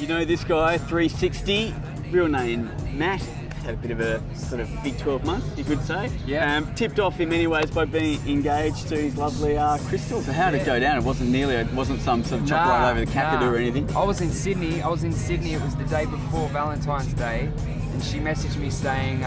you know this guy, 360, real name Matt. Had a bit of a sort of big 12 months, you could say. Yeah. Tipped off in many ways by being engaged to his lovely Crystal. So how did it go down? It wasn't some sort of chop right over the Kakadu or anything? I was in Sydney. It was the day before Valentine's Day, and she messaged me saying,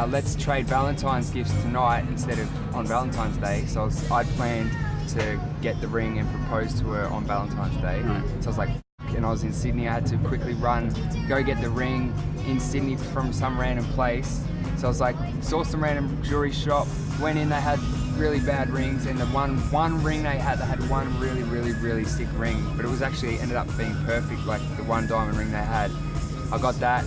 let's trade Valentine's gifts tonight instead of on Valentine's Day. So I'd planned to get the ring and propose to her on Valentine's Day. Right. So I was like, and I was in Sydney, I had to quickly run, go get the ring in Sydney from some random place. So I was like, saw some random jewelry shop, went in, they had really bad rings, and the one ring they had one really sick ring, but it was actually ended up being perfect, like the one diamond ring they had. I got that,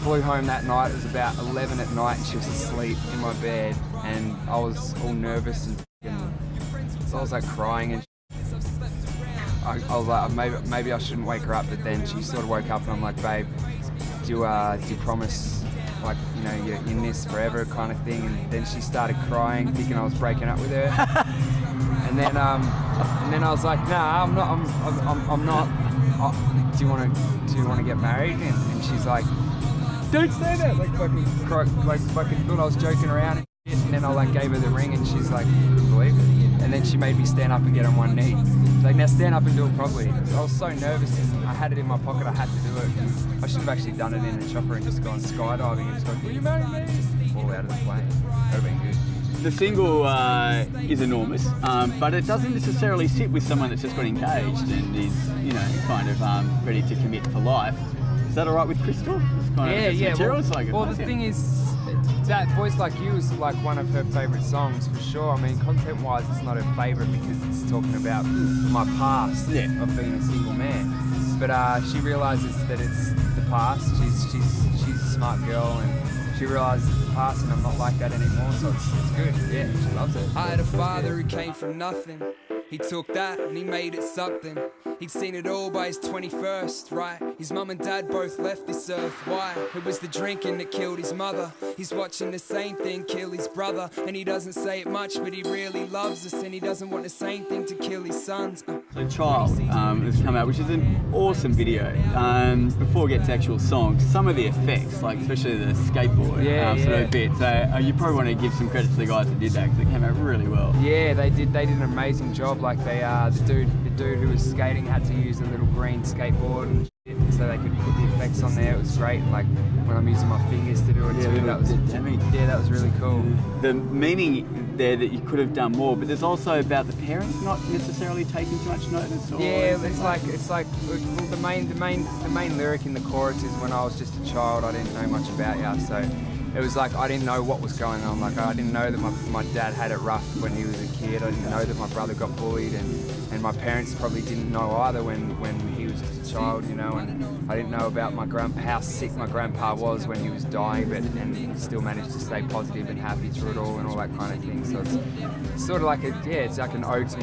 flew home that night, it was about 11 at night, and she was asleep in my bed, and I was all nervous, and so I was like crying, and I was like, maybe I shouldn't wake her up, but then she sort of woke up and I'm like, babe, do you promise, like, you know, you're in this forever kind of thing? And then she started crying, thinking I was breaking up with her. and then I was like, nah, I'm not. Do you want to get married? And she's like, don't say that. Like fucking thought I was joking around and shit. And then I like gave her the ring and she's like, couldn't believe it. And then she made me stand up and get on one knee. She's like, now stand up and do it properly. I was so nervous and I had it in my pocket, I had to do it. I should have actually done it in a chopper and just gone skydiving and just gone, will you marry me? Just fall out of the plane. That would have been good. The single is enormous, but it doesn't necessarily sit with someone that's just got engaged and is, you know, kind of ready to commit for life. Is that all right with Crystal? It's kind of material, well, the thing is, that Voice Like You is like one of her favourite songs for sure. I mean, content-wise, it's not her favourite because it's talking about my past of being a single man. But she realises that it's the past. She's a smart girl and she realises it's the past, and I'm not like that anymore. So it's good. Yeah, she loves it. I had a father who came from nothing. He took that and he made it something. He'd seen it all by his 21st, right? His mum and dad both left this earth. Why? It was the drinking that killed his mother. He's watching the same thing kill his brother. And he doesn't say it much, but he really loves us. And he doesn't want the same thing to kill his sons. So Child has come out, which is an awesome video. Before we get to actual songs, some of the effects, like especially the skateboard sort of bit. So you probably want to give some credit to the guys that did that because it came out really well. Yeah, they did an amazing job. Like the dude who was skating had to use a little green skateboard and shit so they could put the effects on there. It was great. Like when I'm using my fingers to do it too, that was really cool. The meaning there that you could have done more, but there's also about the parents not necessarily taking too much notice. Or it's like the main lyric in the chorus is, when I was just a child, I didn't know much about you. So it was like I didn't know what was going on. Like I didn't know that my dad had it rough when he was a kid. I didn't know that my brother got bullied, and my parents probably didn't know either when he was just a child, you know. And I didn't know about how sick my grandpa was when he was dying, and he still managed to stay positive and happy through it all and all that kind of thing. So it's sort of like it's like an ode to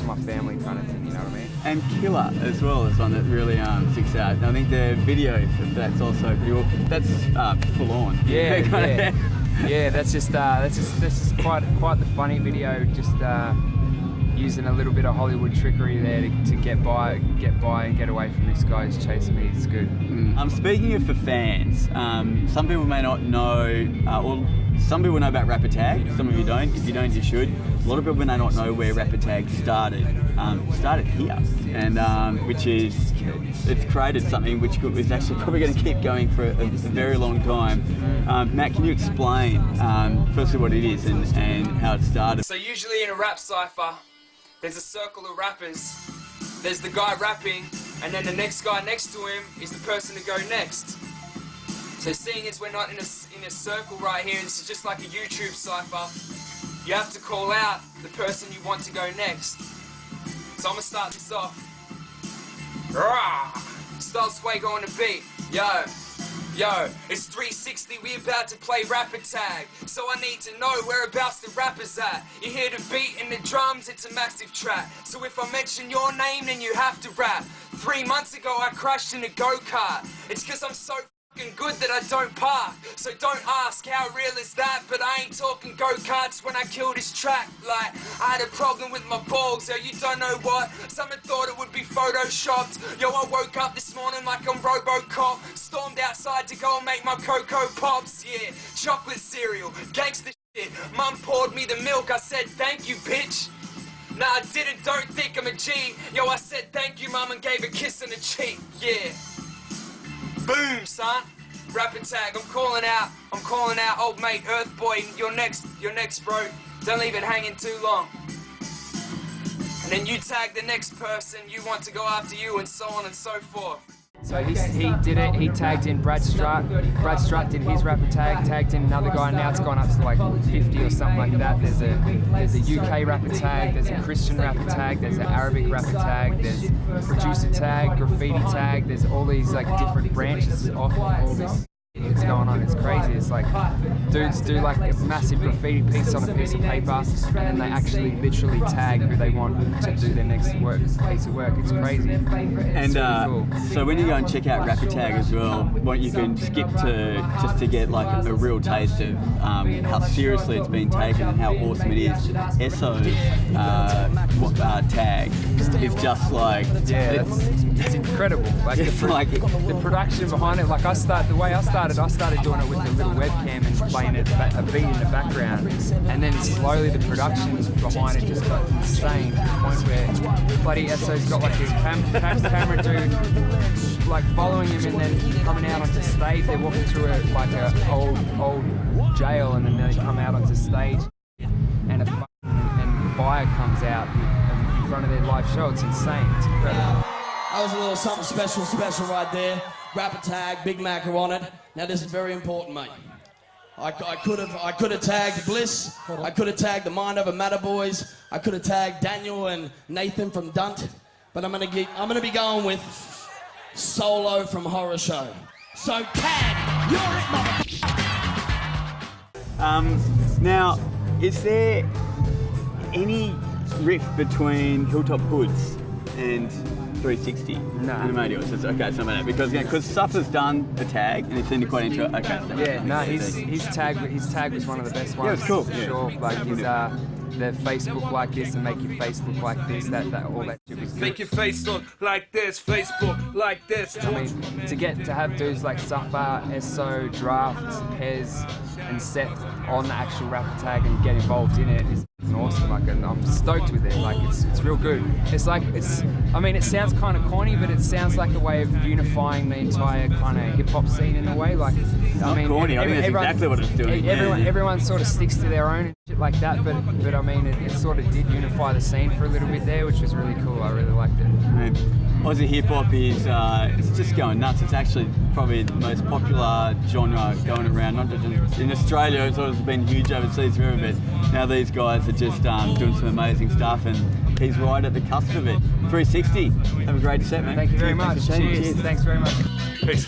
my family kind of thing, you know what I mean? And Killer as well is one that really sticks out. And I think the video for that's also pretty well. That's full on. Yeah, that's just quite the funny video. Just using a little bit of Hollywood trickery there to get by and get away from this guy who's chasing me. It's good. Speaking of for fans, some people may not know, or some people know about Rapper Tag, some of you don't. If you don't, you should. A lot of people may not know where Rapper Tag started. Started here, and which is, it's created something which is actually probably going to keep going for a very long time. Matt, can you explain firstly what it is and how it started? So usually in a rap cypher, there's a circle of rappers. There's the guy rapping, and then the next guy next to him is the person to go next. So seeing as we're not in a circle right here, this is just like a YouTube cypher, you have to call out the person you want to go next. So I'm gonna start this off. Rah! Start Swago on the beat. Yo, it's 360, we about to play Rapper Tag. So I need to know whereabouts the rappers at. You hear the beat and the drums, it's a massive track. So if I mention your name, then you have to rap. 3 months ago I crashed in a go-kart. It's cause I'm so fucking good that I don't park. So don't ask how real is that, but I ain't talking go-karts when I kill this track. Like, I had a problem with my balls, yo, you don't know what. Someone thought it would be photoshopped. Yo, I woke up this morning like I'm RoboCop. Stormed outside to go and make my Cocoa Pops, yeah. Chocolate cereal, gangster shit. Mum poured me the milk, I said thank you, bitch. Nah, I didn't, don't think I'm a G. Yo, I said thank you, mum, and gave a kiss on the cheek, yeah. Boom, son. Rapid tag, I'm calling out, old mate, Earth Boy, you're next, bro. Don't leave it hanging too long. And then you tag the next person, you want to go after you, and so on and so forth. So he did it, he tagged in Brad Strutt. Brad Strutt did his rapper tag, tagged in another guy, and now it's gone up to like 50 or something like that. There's a UK rapper tag, there's a Christian rapper tag, there's an Arabic rapper tag, there's producer tag, graffiti tag, there's all these like different branches off all this. It's going on, it's crazy. It's like dudes do like a massive graffiti piece on a piece of paper, and then they actually literally tag who they want to do their next piece of work. It's crazy. And it's really cool. So when you go and check out Rapid Tag as well, what you can skip to just to get like a real taste of how seriously it's been taken and how awesome it is. Esso's tag is just like it's incredible. Like the production behind it. Like I started doing it with a little webcam and playing a beat in the background, and then slowly the production behind it just got insane to the point where bloody Esso's got like his camera dude like following him, and then coming out onto stage. They're walking through a old jail, and then they come out onto stage, and fire comes out in front of their live show. It's insane. It's incredible. That was a little something special right there. Rapper tag, Big Mac are on it. Now this is very important, mate. I could have tagged Bliss. I could have tagged the Mind Over Matter boys. I could have tagged Daniel and Nathan from Dunt. But I'm gonna be going with Solo from Horror Show. So tag, you're it, mother. Now, is there any rift between Hilltop Hoods and 360? No. And Amadio says, okay, so about that. Because Suffer's done a tag and it's into quite intro. Okay. So yeah, no, his tag was one of the best ones. Yeah, it was cool. For sure. Like his their face look like this and make your face look like this. That all that shit was good. Make your face look like this, Facebook like this. I mean, to have dudes like Suffer, Esso, Draft, Pez, and Seth on the actual rapper tag and get involved in it is awesome. Like, I'm stoked with it. Like, it's real good. I mean, it sounds kind of corny, but it sounds like a way of unifying the entire kind of hip hop scene in a way. Like, I mean, corny. I think that's exactly what it's doing. Everyone sort of sticks to their own and shit like that, but I mean, it sort of did unify the scene for a little bit there, which was really cool. I really liked it. Right. Aussie hip hop is it's just going nuts. It's actually probably the most popular genre going around, not just in Australia. It's always been huge overseas forever, but now these guys are just doing some amazing stuff, and he's right at the cusp of it. 360. Have a great set, man. Thank you very much. Cheers. Thanks very much. Peace.